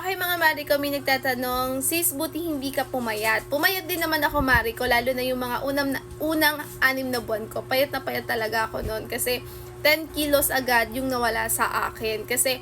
Okay mga Mariko, may nagtatanong, sis, buti hindi ka pumayat. Pumayat din naman ako Mariko, lalo na yung mga unang 6 na buwan ko. Payat na payat talaga ako noon kasi 10 kilos agad yung nawala sa akin. Kasi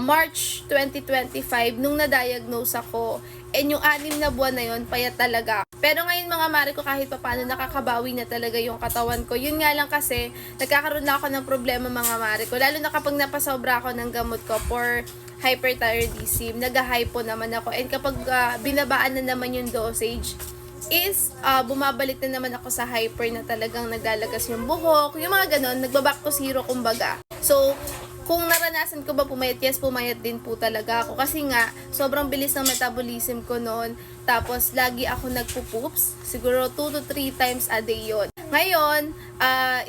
March 2025, nung na-diagnose ako, and yung 6 na buwan na yun, payat talaga. Pero ngayon mga Mariko, kahit pa paano nakakabawi na talaga yung katawan ko. Yun nga lang kasi, nagkakaroon na ako ng problema mga Mariko. Lalo na kapag napasobra ako ng gamot ko for hyperthyroidism, nag-hypo naman ako. And kapag binabaan na naman yung dosage, is bumabalik na naman ako sa hyper na talagang naglalagas yung buhok, yung mga ganon, nagbaback to zero kumbaga. So, kung naranasan ko ba pumayat, yes, pumayat din po talaga ako. Kasi nga, sobrang bilis ng metabolism ko noon. Tapos, lagi ako nagpo-poops. Siguro 2 to 3 times a day yon. Ngayon,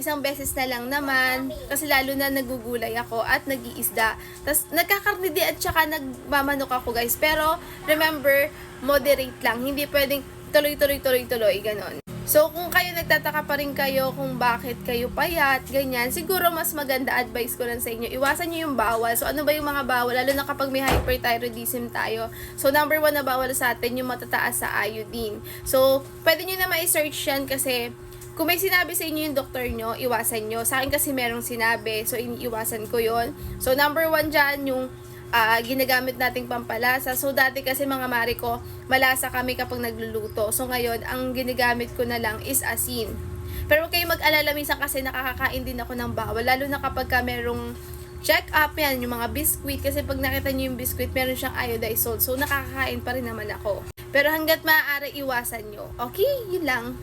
isang beses na lang naman. Kasi lalo na nagugulay ako at nag-iisda. Tapos, nagkakarnidi at saka nagmamanok ako guys. Pero, remember, moderate lang. Hindi pwedeng tuloy, ganon. So, kung kayo nagtataka pa rin kayo kung bakit kayo payat, ganyan, siguro mas maganda advice ko lang sa inyo, iwasan nyo yung bawal. So, ano ba yung mga bawal? Lalo na kapag may hyperthyroidism tayo. So, number 1 na bawal sa atin, yung matataas sa iodine. So, pwede nyo na ma-search yan kasi kung may sinabi sa inyo yung doktor nyo, iwasan nyo. Sa akin kasi merong sinabi, so iniiwasan ko yon. So, number 1 dyan, yung ginagamit nating pampalasa. So, dati kasi mga Mariko, malasa kami kapag nagluluto. So, ngayon, ang ginagamit ko na lang is asin. Pero huwag kayong mag-alala, minsan kasi nakakakain din ako ng bawal. Lalo na kapag merong check-up yan, yung mga biscuit. Kasi pag nakita nyo yung biscuit, meron siyang iodized salt. So, nakakakain pa rin naman ako. Pero hanggat maaari, iwasan nyo. Okay? Yun lang.